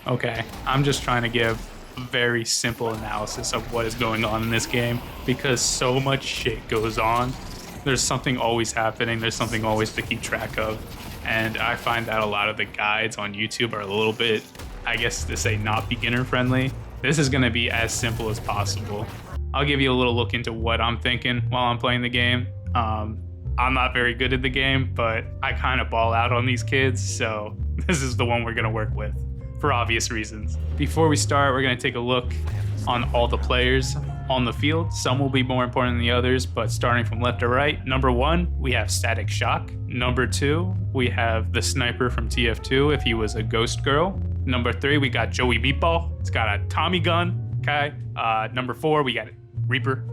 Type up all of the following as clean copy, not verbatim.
Okay, I'm just trying to give a very simple analysis of what is going on in this game because so much shit goes on. There's something always happening, there's something always to keep track of. And I find that a lot of the guides on YouTube are a little bit, I guess to say, not beginner friendly. This is going to be as simple as possible. I'll give you a little look into what I'm thinking while I'm playing the game. I'm not very good at the game, but I kind of ball out on these kids, so this is the one we're going to work with for obvious reasons. Before we start, we're going to take a look on all the players on the field. Some will be more important than the others, but starting from left to right, number 1, we have Static Shock. Number 2, we have the sniper from TF2 if he was a ghost girl. Number 3, we got Joey Meatball. It's got a Tommy gun, okay? Number 4, we got Reaper.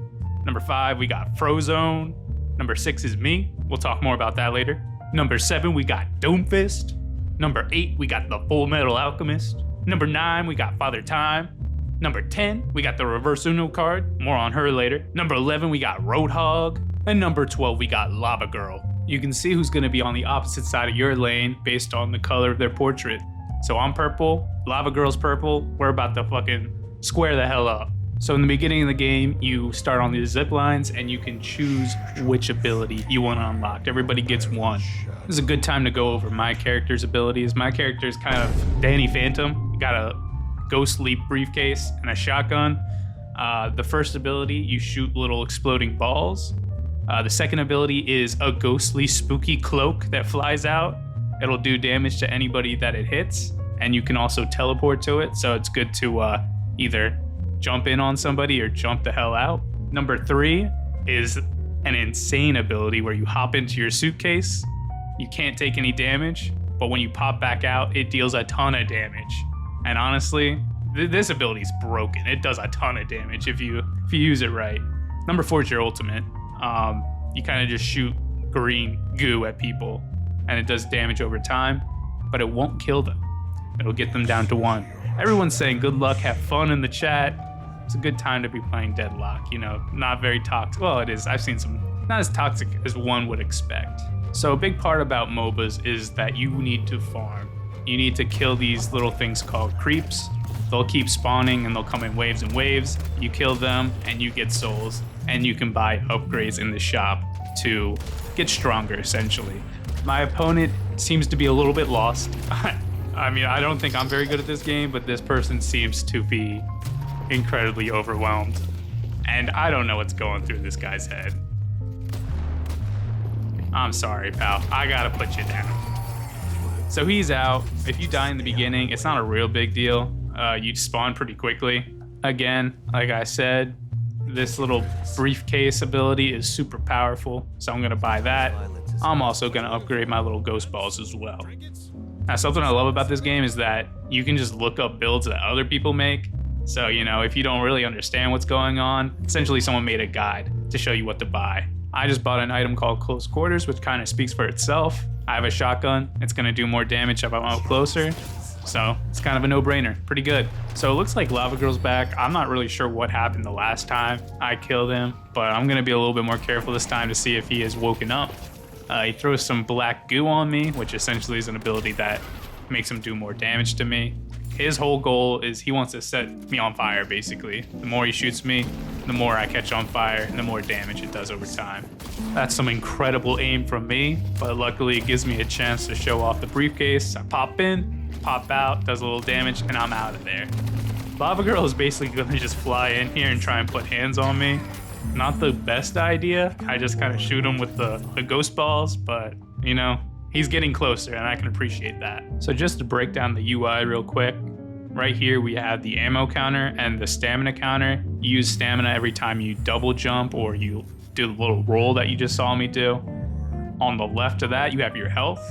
Number 5, we got Frozone. Number 6 is me. We'll talk more about that later. Number 7, we got Doomfist. Number 8, we got the Full Metal Alchemist. Number 9, we got Father Time. Number 10, we got the Reverse Uno card. More on her later. Number 11, we got Roadhog. And number 12, we got Lava Girl. You can see who's gonna be on the opposite side of your lane based on the color of their portrait. So I'm purple, Lava Girl's purple. We're about to fucking square the hell up. So in the beginning of the game, you start on these zip lines and you can choose which ability you want to unlock. Everybody gets one. This is a good time to go over my character's abilities. My character is kind of Danny Phantom. Got a ghostly briefcase and a shotgun. The first ability, you shoot little exploding balls. The second ability is a ghostly spooky cloak that flies out. It'll do damage to anybody that it hits, and you can also teleport to it, so it's good to either jump in on somebody or jump the hell out. Number 3 is an insane ability where you hop into your suitcase. You can't take any damage, but when you pop back out, it deals a ton of damage. And honestly, this ability is broken. It does a ton of damage if you use it right. Number 4 is your ultimate. You kind of just shoot green goo at people, and it does damage over time, but it won't kill them. It'll get them down to 1. Everyone's saying good luck, have fun in the chat. It's a good time to be playing Deadlock, you know, not very toxic. Well, it is. I've seen some, not as toxic as one would expect. So a big part about MOBAs is that you need to farm. You need to kill these little things called creeps. They'll keep spawning and they'll come in waves and waves. You kill them and you get souls, and you can buy upgrades in the shop to get stronger, essentially. My opponent seems to be a little bit lost. I mean, I don't think I'm very good at this game, but this person seems to be incredibly overwhelmed. And I don't know what's going through this guy's head. I'm sorry, pal. I gotta put you down. So he's out. If you die in the beginning, it's not a real big deal. You spawn pretty quickly. Again, like I said, this little briefcase ability is super powerful, so I'm gonna buy that. I'm also gonna upgrade my little ghost balls as well. Now, something I love about this game is that you can just look up builds that other people make. So, you know, if you don't really understand what's going on, essentially someone made a guide to show you what to buy. I just bought an item called Close Quarters, which kind of speaks for itself. I have a shotgun. It's going to do more damage if I'm up closer. So it's kind of a no-brainer. Pretty good. So it looks like Lava Girl's back. I'm not really sure what happened the last time I killed him, but I'm going to be a little bit more careful this time to see if he has woken up. He throws some black goo on me, which essentially is an ability that makes him do more damage to me. His whole goal is he wants to set me on fire, basically. The more he shoots me, the more I catch on fire, and the more damage it does over time. That's some incredible aim from me, but luckily it gives me a chance to show off the briefcase. I pop in, pop out, does a little damage, and I'm out of there. Lava Girl is basically gonna just fly in here and try and put hands on me. Not the best idea. I just kind of shoot him with the ghost balls, but you know, he's getting closer and I can appreciate that. So just to break down the UI real quick, right here we have the ammo counter and the stamina counter. You use stamina every time you double jump or you do the little roll that you just saw me do. On the left of that, you have your health.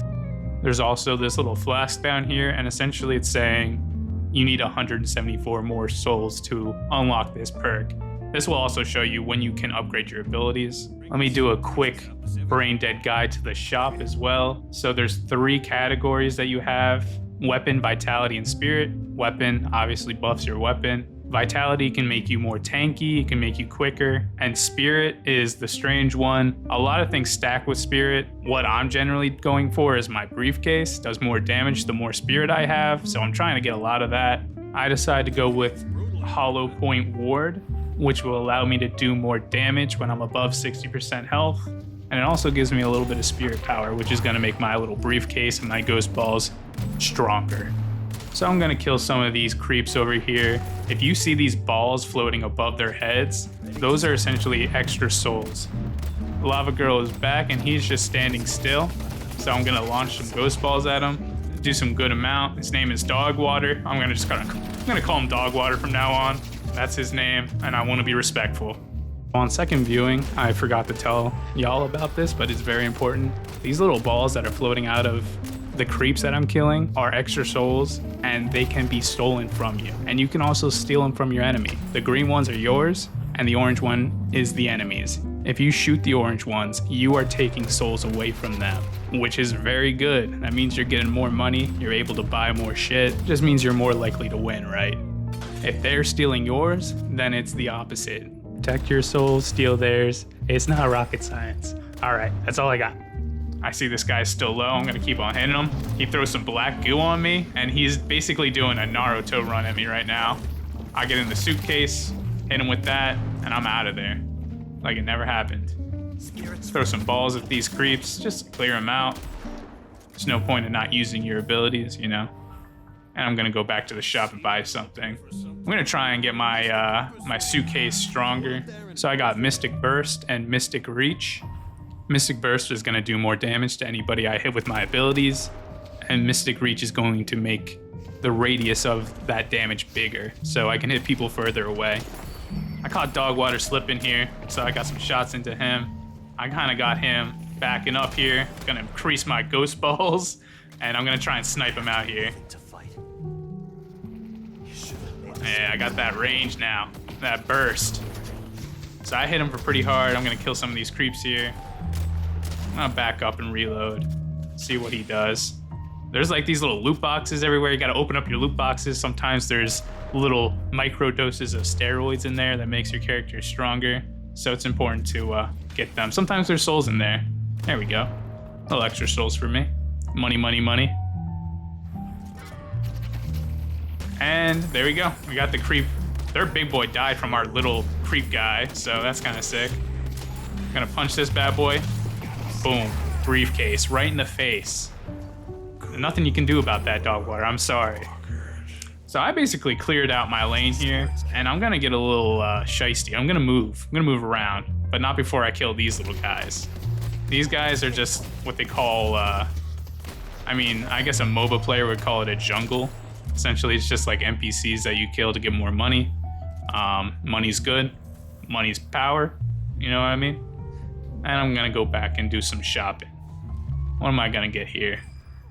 There's also this little flask down here, and essentially it's saying you need 174 more souls to unlock this perk. This will also show you when you can upgrade your abilities. Let me do a quick brain dead guide to the shop as well. So there's 3 categories that you have: weapon, vitality, and spirit. Weapon obviously buffs your weapon. Vitality can make you more tanky, it can make you quicker, and Spirit is the strange one. A lot of things stack with Spirit. What I'm generally going for is my briefcase. Does more damage the more Spirit I have, so I'm trying to get a lot of that. I decided to go with Hollow Point Ward, which will allow me to do more damage when I'm above 60% health. And it also gives me a little bit of Spirit power, which is going to make my little briefcase and my ghost balls stronger. So I'm gonna kill some of these creeps over here. If you see these balls floating above their heads, those are essentially extra souls. Lava Girl is back and he's just standing still. So I'm gonna launch some ghost balls at him, do some good amount. His name is Dogwater. I'm gonna call him Dogwater from now on. That's his name, and I wanna be respectful. On second viewing, I forgot to tell y'all about this, but it's very important. These little balls that are floating out of the creeps that I'm killing are extra souls, and they can be stolen from you. And you can also steal them from your enemy. The green ones are yours, and the orange one is the enemy's. If you shoot the orange ones, you are taking souls away from them, which is very good. That means you're getting more money, you're able to buy more shit. It just means you're more likely to win, right? If they're stealing yours, then it's the opposite. Protect your souls, steal theirs. It's not rocket science. All right, that's all I got. I see this guy's still low. I'm gonna keep on hitting him. He throws some black goo on me, and he's basically doing a Naruto run at me right now. I get in the suitcase, hit him with that, and I'm out of there. Like it never happened. Throw some balls at these creeps, just to clear them out. There's no point in not using your abilities, you know? And I'm gonna go back to the shop and buy something. I'm gonna try and get my my suitcase stronger. So I got Mystic Burst and Mystic Reach. Mystic Burst is going to do more damage to anybody I hit with my abilities, and Mystic Reach is going to make the radius of that damage bigger, so I can hit people further away. I caught Dogwater slipping here, so I got some shots into him. I kind of got him backing up here. I'm going to increase my ghost balls, and I'm going to try and snipe him out here. Yeah, I got that range now, that burst. So I hit him for pretty hard. I'm going to kill some of these creeps here. I'm gonna back up and reload, see what he does. There's like these little loot boxes everywhere. You gotta open up your loot boxes. Sometimes there's little micro doses of steroids in there that makes your character stronger. So it's important to get them. Sometimes there's souls in there. There we go. A little extra souls for me. Money, money, money. And there we go. We got the creep. Their big boy died from our little creep guy, so that's kind of sick. Gonna punch this bad boy. Boom, briefcase right in the face. Nothing you can do about that, Dogwater, I'm sorry. So I basically cleared out my lane here, and I'm gonna get a little shiesty. I'm gonna move around, but not before I kill these little guys. These guys are just what they call, I guess a MOBA player would call it a jungle. Essentially, it's just like NPCs that you kill to get more money. Money's good, money's power, you know what I mean? And I'm gonna go back and do some shopping. What am I gonna get here?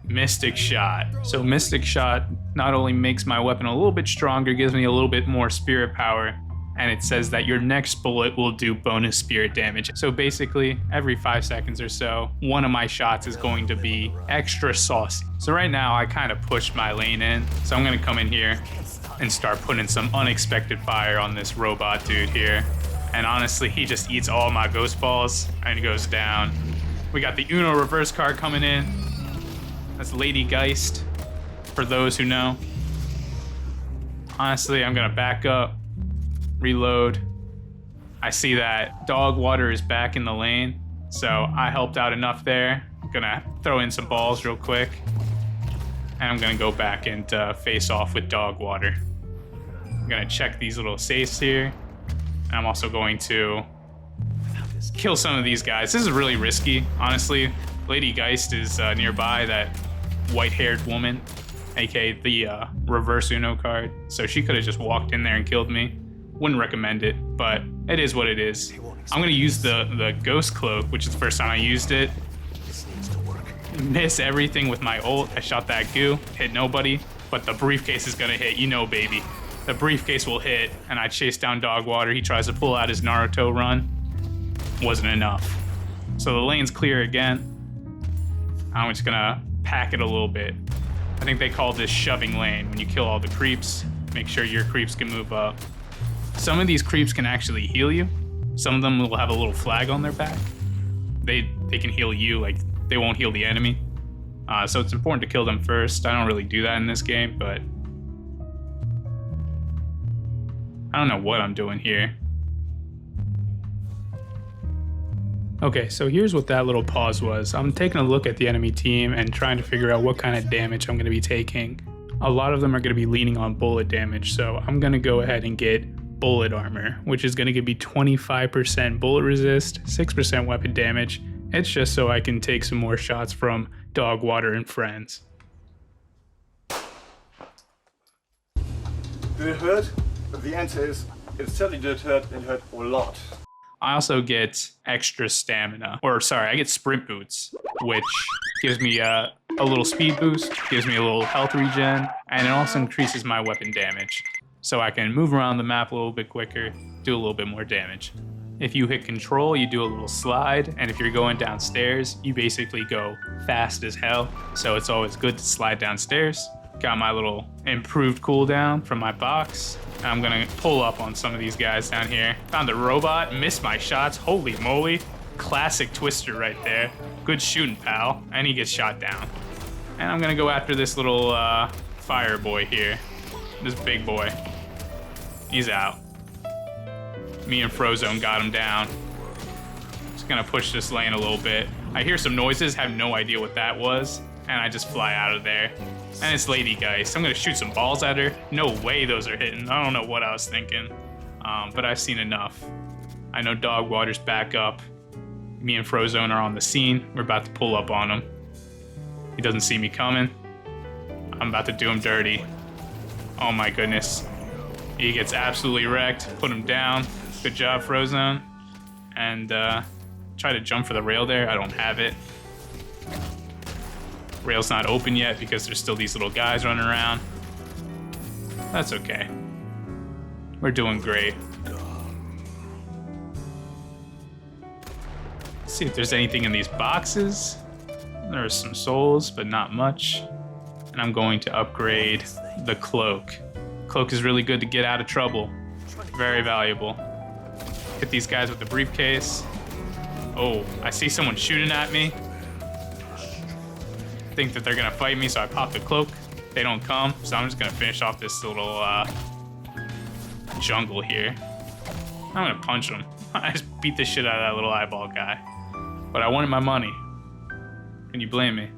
Mystic Shot. So Mystic Shot not only makes my weapon a little bit stronger, gives me a little bit more spirit power, and it says that your next bullet will do bonus spirit damage. So basically, every 5 seconds or so, one of my shots is going to be extra saucy. So right now, I kind of pushed my lane in, so I'm gonna come in here and start putting some unexpected fire on this robot dude here. And honestly, he just eats all my ghost balls and goes down. We got the Uno reverse card coming in. That's Lady Geist, for those who know. Honestly, I'm gonna back up, reload. I see that Dogwater is back in the lane, so I helped out enough there. I'm gonna throw in some balls real quick, and I'm gonna go back and face off with Dogwater. I'm gonna check these little safes here. And I'm also going to kill some of these guys. This is really risky, honestly. Lady Geist is nearby, that white-haired woman, aka the reverse Uno card. So she could have just walked in there and killed me. Wouldn't recommend it, but it is what it is. I'm gonna use the Ghost Cloak, which is the first time I used it. Miss everything with my ult. I shot that goo, hit nobody, but the briefcase is gonna hit, you know, baby. The briefcase will hit, and I chase down Dogwater. He tries to pull out his Naruto run. Wasn't enough. So the lane's clear again. I'm just gonna pack it a little bit. I think they call this shoving lane when you kill all the creeps. Make sure your creeps can move up. Some of these creeps can actually heal you. Some of them will have a little flag on their back. They can heal you, like they won't heal the enemy. So it's important to kill them first. I don't really do that in this game, but I don't know what I'm doing here. Okay, so here's what that little pause was. I'm taking a look at the enemy team and trying to figure out what kind of damage I'm going to be taking. A lot of them are going to be leaning on bullet damage, so I'm going to go ahead and get bullet armor, which is going to give me 25% bullet resist, 6% weapon damage. It's just so I can take some more shots from Dog Water and friends. Did it hurt? The answer is, it certainly did hurt, and hurt a lot. I also get extra stamina, I get sprint boots, which gives me a little speed boost, gives me a little health regen, and it also increases my weapon damage. So I can move around the map a little bit quicker, do a little bit more damage. If you hit control, you do a little slide, and if you're going downstairs, you basically go fast as hell. So it's always good to slide downstairs. Got my little improved cooldown from my box. I'm gonna pull up on some of these guys down here. Found a robot, missed my shots, holy moly. Classic Twister right there. Good shooting, pal. And he gets shot down. And I'm gonna go after this little fire boy here. This big boy. He's out. Me and Frozone got him down. Just gonna push this lane a little bit. I hear some noises, have no idea what that was, and I just fly out of there. And it's Lady Geist. I'm gonna shoot some balls at her. No way those are hitting. I don't know what I was thinking, but I've seen enough. I know Dog Water's back up. Me and Frozone are on the scene. We're about to pull up on him. He doesn't see me coming. I'm about to do him dirty. Oh my goodness. He gets absolutely wrecked. Put him down. Good job, Frozone. And try to jump for the rail there. I don't have it. Rail's not open yet because there's still these little guys running around. That's okay. We're doing great. Let's see if there's anything in these boxes. There's some souls, but not much. And I'm going to upgrade the cloak. Cloak is really good to get out of trouble. Very valuable. Hit these guys with the briefcase. Oh, I see someone shooting at me. Think that they're gonna fight me, so I pop the cloak. They don't come, so I'm just gonna finish off this little jungle here. I'm gonna punch him. I just beat the shit out of that little eyeball guy. But I wanted my money. Can you blame me?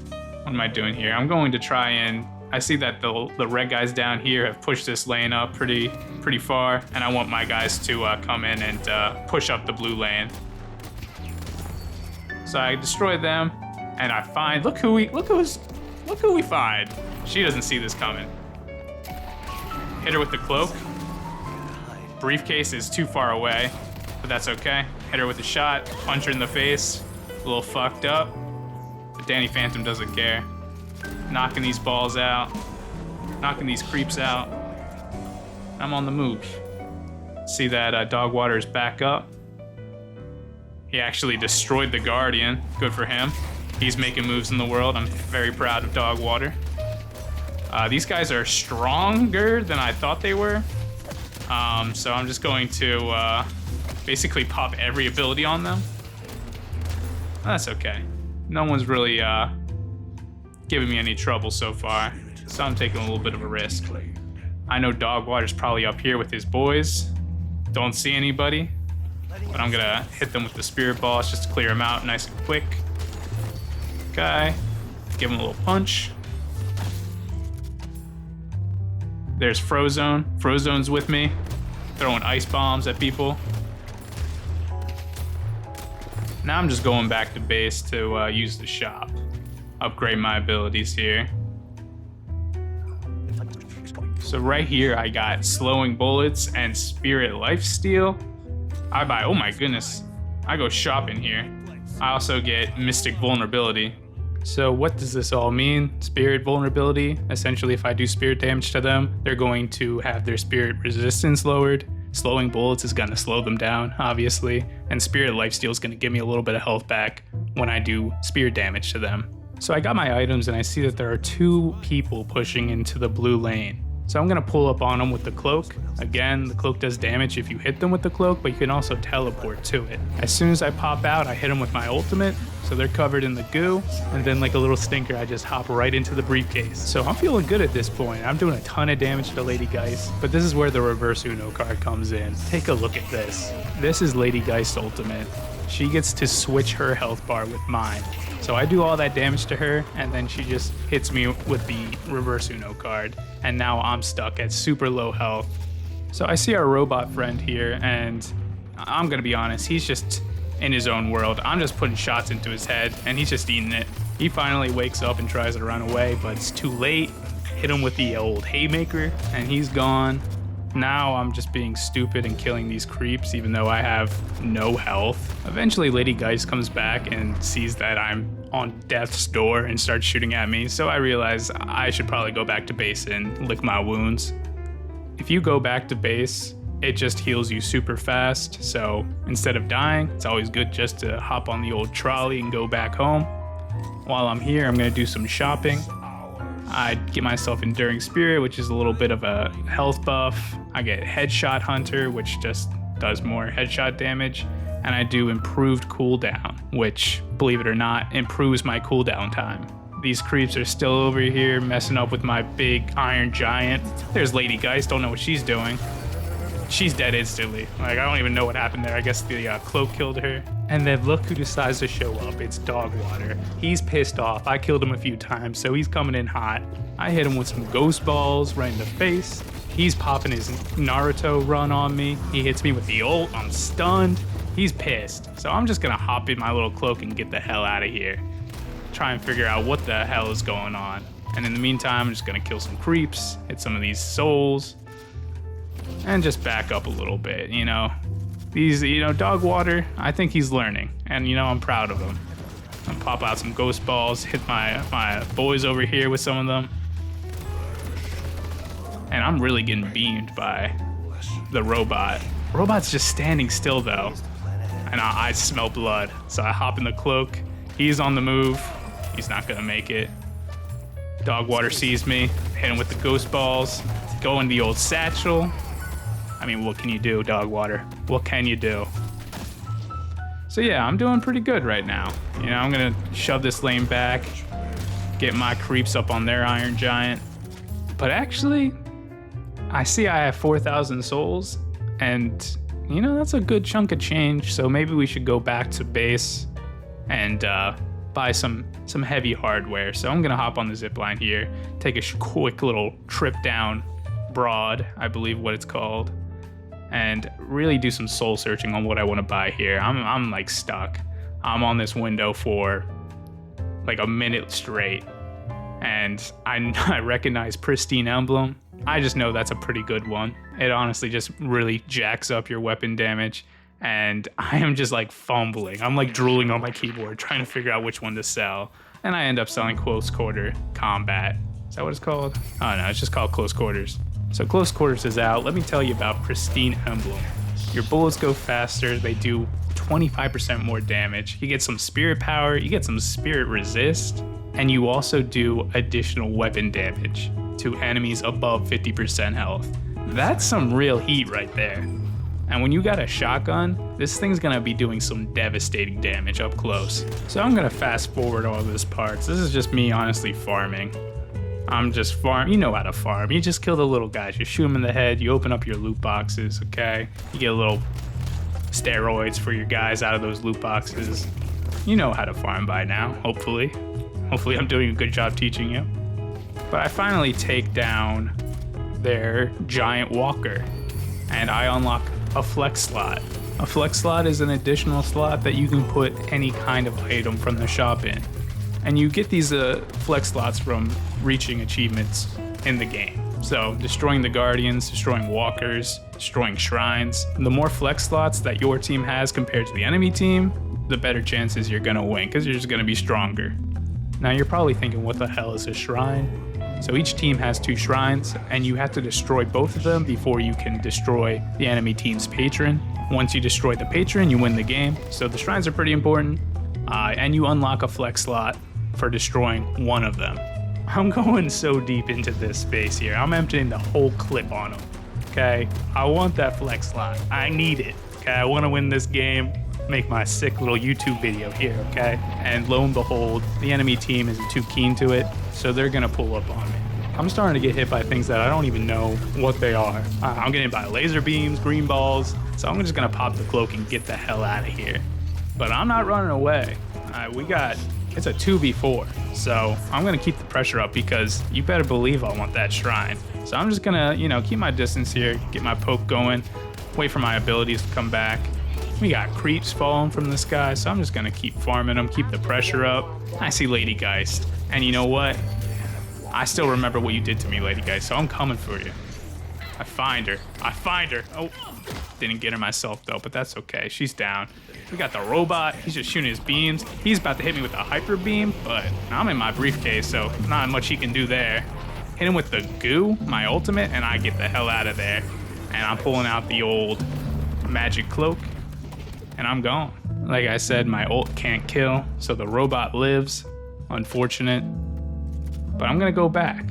What am I doing here? I'm going to try and... I see that the red guys down here have pushed this lane up pretty far, and I want my guys to come in and push up the blue lane. So I destroy them. And I find, look who we find. She doesn't see this coming. Hit her with the cloak. Briefcase is too far away, but that's okay. Hit her with a shot, punch her in the face. A little fucked up, but Danny Phantom doesn't care. Knocking these balls out, knocking these creeps out. I'm on the move. See that Dog Water is back up. He actually destroyed the Guardian. Good for him. He's making moves in the world. I'm very proud of Dog Water. These guys are stronger than I thought they were. So I'm just going to basically pop every ability on them. That's okay. No one's really giving me any trouble so far, so I'm taking a little bit of a risk. I know Dog Water's probably up here with his boys. Don't see anybody, but I'm gonna hit them with the spirit balls just to clear them out nice and quick. Okay, give him a little punch. There's Frozone. Frozone's with me, throwing ice bombs at people. Now I'm just going back to base to use the shop. Upgrade my abilities here. So right here I got slowing bullets and spirit lifesteal. I buy, oh my goodness, I go shopping here. I also get mystic vulnerability. So what does this all mean? Spirit vulnerability. Essentially, if I do spirit damage to them, they're going to have their spirit resistance lowered. Slowing bullets is gonna slow them down, obviously. And spirit lifesteal is gonna give me a little bit of health back when I do spirit damage to them. So I got my items and I see that there are two people pushing into the blue lane. So I'm gonna pull up on them with the cloak. Again, the cloak does damage if you hit them with the cloak, but you can also teleport to it. As soon as I pop out, I hit them with my ultimate, so they're covered in the goo, and then like a little stinker, I just hop right into the briefcase. So I'm feeling good at this point. I'm doing a ton of damage to Lady Geist, but this is where the reverse Uno card comes in. Take a look at this. This is Lady Geist's ultimate. She gets to switch her health bar with mine. So I do all that damage to her, and then she just hits me with the reverse Uno card, and now I'm stuck at super low health. So I see our robot friend here, and I'm gonna be honest, he's just in his own world. I'm just putting shots into his head, and he's just eating it. He finally wakes up and tries to run away, but it's too late. Hit him with the old haymaker, and he's gone. Now I'm just being stupid and killing these creeps even though I have no health. Eventually Lady Geist comes back and sees that I'm on death's door and starts shooting at me, so I realize I should probably go back to base and lick my wounds. If you go back to base, it just heals you super fast, so instead of dying, it's always good just to hop on the old trolley and go back home. While I'm here, I'm gonna do some shopping. I get myself Enduring Spirit, which is a little bit of a health buff. I get Headshot Hunter, which just does more headshot damage. And I do Improved Cooldown, which, believe it or not, improves my cooldown time. These creeps are still over here messing up with my big Iron Giant. There's Lady Geist, don't know what she's doing. She's dead instantly. Like, I don't even know what happened there. I guess the cloak killed her. And then look who decides to show up. It's Dogwater. He's pissed off. I killed him a few times, so he's coming in hot. I hit him with some ghost balls right in the face. He's popping his Naruto run on me. He hits me with the ult. I'm stunned. He's pissed. So I'm just gonna hop in my little cloak and get the hell out of here. Try and figure out what the hell is going on. And in the meantime, I'm just gonna kill some creeps, hit some of these souls, and just back up a little bit, you know. These, Dogwater, I think he's learning, and I'm proud of him. I'll pop out some ghost balls, hit my boys over here with some of them. And I'm really getting beamed by the robot. Robot's just standing still though, and I smell blood. So I hop in the cloak, he's on the move, he's not gonna make it. Dogwater sees me, hit him with the ghost balls, go in the old satchel. I mean, what can you do, Dogwater? What can you do? So yeah, I'm doing pretty good right now. I'm gonna shove this lane back, get my creeps up on their Iron Giant. But actually, I see I have 4,000 souls, and that's a good chunk of change. So maybe we should go back to base and buy some heavy hardware. So I'm gonna hop on the zip line here, take a quick little trip down Broad, I believe what it's called, and really do some soul searching on what I want to buy here. I'm like stuck. I'm on this window for like a minute straight, and I recognize Pristine Emblem. I just know that's a pretty good one. It honestly just really jacks up your weapon damage, and I am just like fumbling. I'm like drooling on my keyboard trying to figure out which one to sell, and I end up selling Close Quarter Combat. Is that what it's called? Oh no, it's just called Close Quarters. So Close Quarters is out. Let me tell you about Pristine Emblem. Your bullets go faster. They do 25% more damage. You get some spirit power. You get some spirit resist. And you also do additional weapon damage to enemies above 50% health. That's some real heat right there. And when you got a shotgun, this thing's gonna be doing some devastating damage up close. So I'm gonna fast forward all this parts. This is just me honestly farming. I'm just farm. You know how to farm. You just kill the little guys. You shoot them in the head. You open up your loot boxes, okay? You get a little steroids for your guys out of those loot boxes. You know how to farm by now, hopefully. Hopefully I'm doing a good job teaching you. But I finally take down their giant walker, and I unlock a flex slot. A flex slot is an additional slot that you can put any kind of item from the shop in. And you get these flex slots from reaching achievements in the game. So destroying the guardians, destroying walkers, destroying shrines. The more flex slots that your team has compared to the enemy team, the better chances you're gonna win, because you're just gonna be stronger. Now you're probably thinking, what the hell is a shrine? So each team has 2 shrines, and you have to destroy both of them before you can destroy the enemy team's patron. Once you destroy the patron, you win the game. So the shrines are pretty important, and you unlock a flex slot for destroying one of them. I'm going so deep into this space here. I'm emptying the whole clip on him, okay? I want that flex slot. I need it, okay? I want to win this game, make my sick little YouTube video here, okay? And lo and behold, the enemy team isn't too keen to it, so they're gonna pull up on me. I'm starting to get hit by things that I don't even know what they are. I'm getting hit by laser beams, green balls, so I'm just gonna pop the cloak and get the hell out of here. But I'm not running away. It's a 2v4, so I'm gonna keep the pressure up because you better believe I want that shrine. So I'm just gonna, keep my distance here, get my poke going, wait for my abilities to come back. We got creeps falling from the sky, so I'm just gonna keep farming them, keep the pressure up. I see Lady Geist, and you know what? I still remember what you did to me, Lady Geist, so I'm coming for you. I find her. Oh, didn't get her myself though, but that's okay. She's down. We got the robot. He's just shooting his beams. He's about to hit me with a hyper beam, but I'm in my briefcase, so not much he can do there. Hit him with the goo, my ultimate, and I get the hell out of there. And I'm pulling out the old magic cloak, and I'm gone. Like I said, my ult can't kill, so the robot lives. Unfortunate. But I'm gonna go back.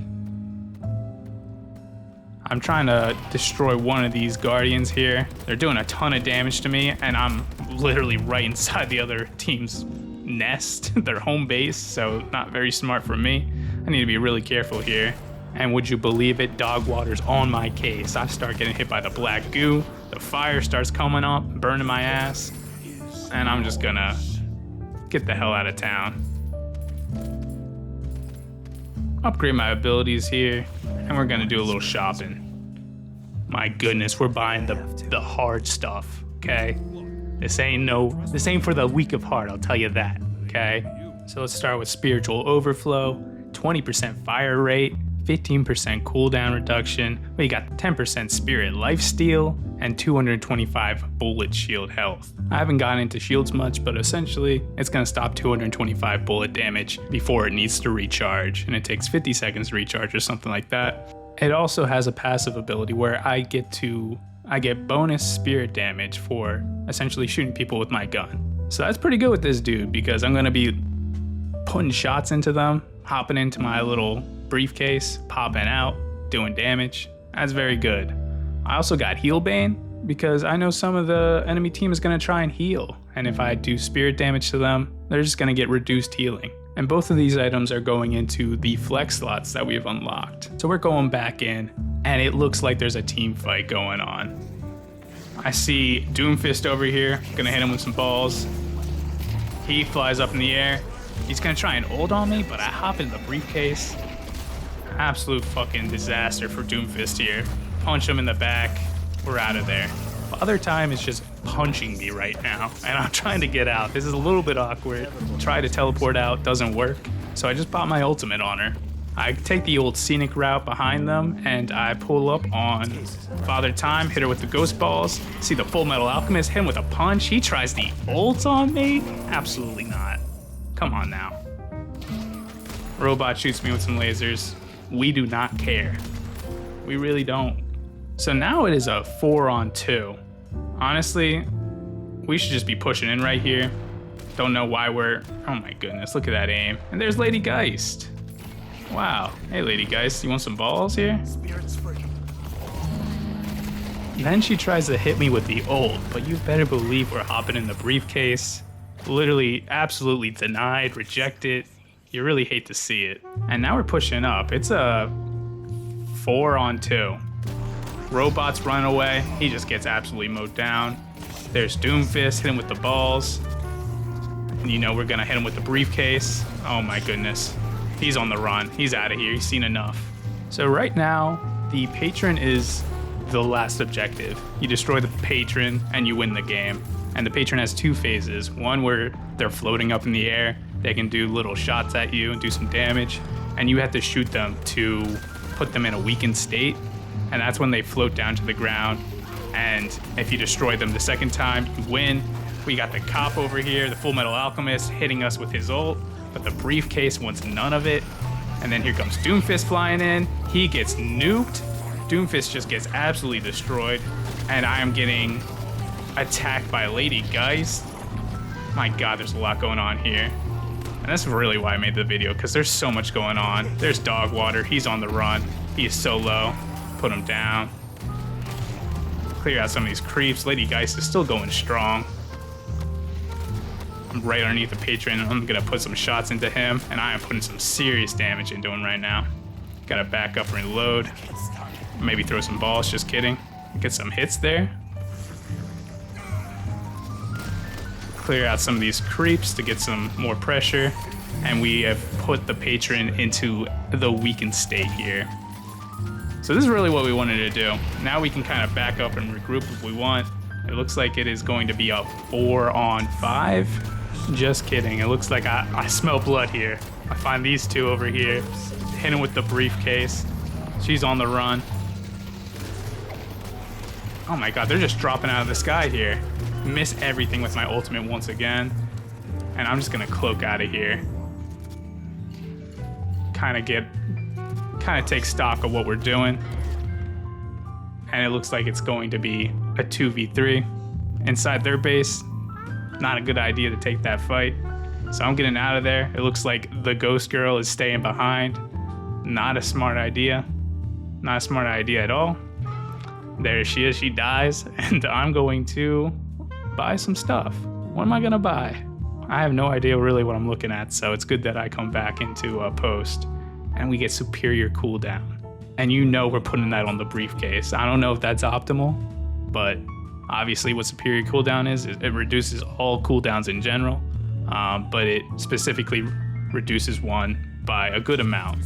I'm trying to destroy one of these guardians here. They're doing a ton of damage to me, and I'm literally right inside the other team's nest, their home base, so not very smart for me. I need to be really careful here. And would you believe it, dog water's on my case. I start getting hit by the black goo, the fire starts coming up, burning my ass, and I'm just gonna get the hell out of town. Upgrade my abilities here, and we're gonna do a little shopping. My goodness, we're buying the hard stuff, okay? This ain't for the weak of heart, I'll tell you that, okay? So let's start with Spiritual Overflow, 20% fire rate, 15% cooldown reduction. We got 10% Spirit Lifesteal, and 225 bullet shield health. I haven't gotten into shields much, but essentially it's gonna stop 225 bullet damage before it needs to recharge, and it takes 50 seconds to recharge or something like that. It also has a passive ability where I get bonus spirit damage for essentially shooting people with my gun. So that's pretty good with this dude because I'm gonna be putting shots into them, hopping into my little briefcase, popping out, doing damage. That's very good. I also got Heal Bane because I know some of the enemy team is gonna try and heal. And if I do spirit damage to them, they're just gonna get reduced healing. And both of these items are going into the flex slots that we've unlocked. So we're going back in, and it looks like there's a team fight going on. I see Doomfist over here, gonna hit him with some balls. He flies up in the air. He's gonna try and ult on me, but I hop in the briefcase. Absolute fucking disaster for Doomfist here. Punch him in the back, we're out of there. Father Time is just punching me right now, and I'm trying to get out. This is a little bit awkward. Try to teleport out, doesn't work. So I just bought my ultimate on her. I take the old scenic route behind them, and I pull up on Father Time, hit her with the ghost balls, see the Full Metal Alchemist, hit him with a punch. He tries the ult on me? Absolutely not. Come on now. Robot shoots me with some lasers. We do not care. We really don't. So now it is a 4-on-2. Honestly, we should just be pushing in right here. Don't know why oh my goodness, look at that aim. And there's Lady Geist. Wow. Hey Lady Geist, you want some balls here? Then she tries to hit me with the ult, but you better believe we're hopping in the briefcase. Literally, absolutely denied, rejected. You really hate to see it. And now we're pushing up. It's a 4-on-2. Robot's running away. He just gets absolutely mowed down. There's Doomfist, hit him with the balls. And you know we're gonna hit him with the briefcase. Oh my goodness. He's on the run. He's out of here. He's seen enough. So right now, the patron is the last objective. You destroy the patron and you win the game. And the patron has two phases. One where they're floating up in the air. They can do little shots at you and do some damage. And you have to shoot them to put them in a weakened state. And that's when they float down to the ground. And if you destroy them the second time, you win. We got the cop over here, the Full Metal Alchemist, hitting us with his ult, but the briefcase wants none of it. And then here comes Doomfist flying in. He gets nuked. Doomfist just gets absolutely destroyed. And I am getting attacked by Lady Geist. My God, there's a lot going on here. And that's really why I made the video, because there's so much going on. There's Dog Water, he's on the run. He is so low. Put him down. Clear out some of these creeps. Lady Geist is still going strong. I'm right underneath the patron. I'm gonna put some shots into him, and I am putting some serious damage into him right now. Gotta back up and reload. Maybe throw some balls, just kidding. Get some hits there. Clear out some of these creeps to get some more pressure. And we have put the patron into the weakened state here. So this is really what we wanted to do. Now we can kind of back up and regroup if we want. It looks like it is going to be a 4-on-5. Just kidding. It looks like I smell blood here. I find these two over here. Hit him with the briefcase. She's on the run. Oh my god, they're just dropping out of the sky here. Miss everything with my ultimate once again. And I'm just gonna cloak out of here. Kind of take stock of what we're doing. And it looks like it's going to be a 2v3 inside their base. Not a good idea to take that fight. So I'm getting out of there. It looks like the ghost girl is staying behind. Not a smart idea. Not a smart idea at all. There she is, she dies. And I'm going to buy some stuff. What am I gonna buy? I have no idea really what I'm looking at, so it's good that I come back into a post and we get superior cooldown. And you know we're putting that on the briefcase. I don't know if that's optimal, but obviously what superior cooldown is it reduces all cooldowns in general, but it specifically reduces one by a good amount.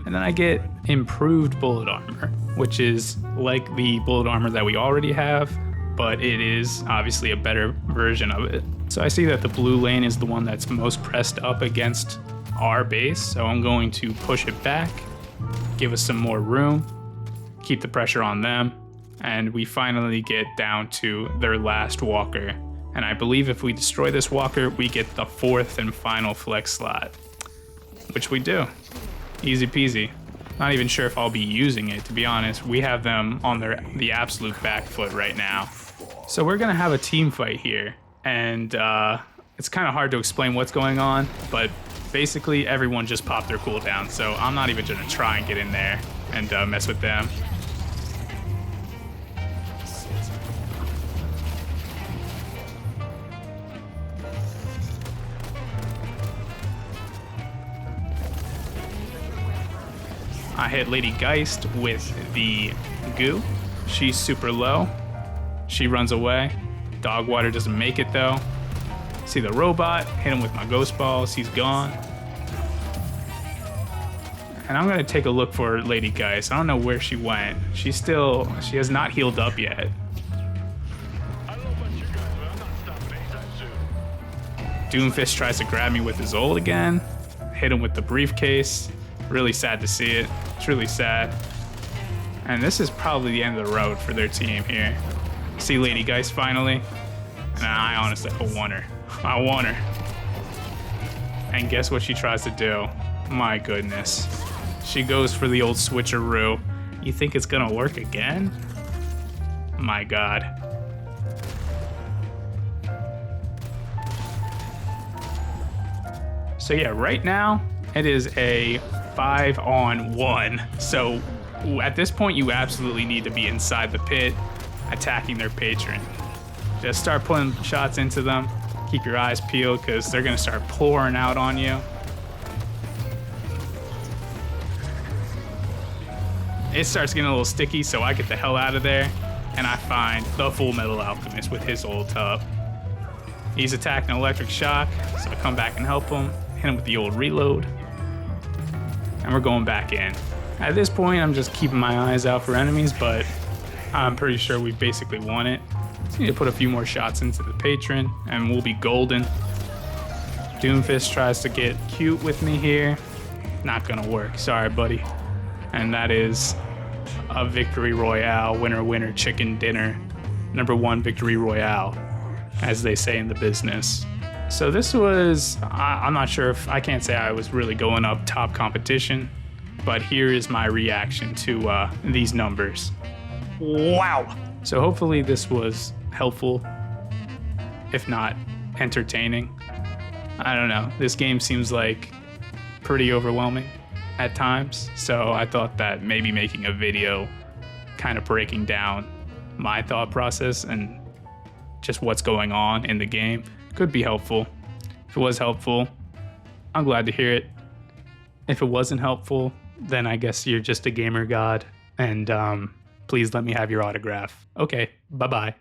And then I get improved bullet armor, which is like the bullet armor that we already have, but it is obviously a better version of it. So I see that the blue lane is the one that's most pressed up against our base, so I'm going to push it back, give us some more room, keep the pressure on them, and we finally get down to their last walker. And I believe if we destroy this walker, we get the 4th and final flex slot, which we do. Easy peasy. Not even sure if I'll be using it, to be honest. We have them on the absolute back foot right now. So we're gonna have a team fight here, and it's kind of hard to explain what's going on, but basically everyone just popped their cooldown, so I'm not even gonna try and get in there and mess with them. I hit Lady Geist with the goo. She's super low. She runs away. Dog Water doesn't make it though. See the robot, hit him with my ghost balls, he's gone. And I'm gonna take a look for Lady Geist. I don't know where she went. She has not healed up yet. Doomfist tries to grab me with his ult again. Hit him with the briefcase. Really sad to see it. It's really sad. And this is probably the end of the road for their team here. See Lady Geist finally. And I honestly, I want her. I want her. And guess what she tries to do? My goodness. She goes for the old switcheroo. You think it's gonna work again? My god. So yeah, right now it is a 5-on-1. So at this point, you absolutely need to be inside the pit, attacking their patron. Just start putting shots into them. Keep your eyes peeled because they're gonna start pouring out on you. It starts getting a little sticky, so I get the hell out of there, and I find the Full Metal Alchemist with his ult up. He's attacking electric shock, so I come back and help him, hit him with the old reload, and we're going back in. At this point, I'm just keeping my eyes out for enemies, but I'm pretty sure we basically won it. Just need to put a few more shots into the patron, and we'll be golden. Doomfist tries to get cute with me here. Not gonna work, sorry buddy. And that is a victory royale, winner winner chicken dinner. #1 victory royale, as they say in the business. So this was, I'm not sure if, I can't say I was really going up top competition, but here is my reaction to these numbers. Wow. So hopefully this was helpful, if not entertaining. I don't know. This game seems like pretty overwhelming at times. So I thought that maybe making a video kind of breaking down my thought process and just what's going on in the game could be helpful. If it was helpful, I'm glad to hear it. If it wasn't helpful, then I guess you're just a gamer god. And please let me have your autograph. Okay, bye-bye.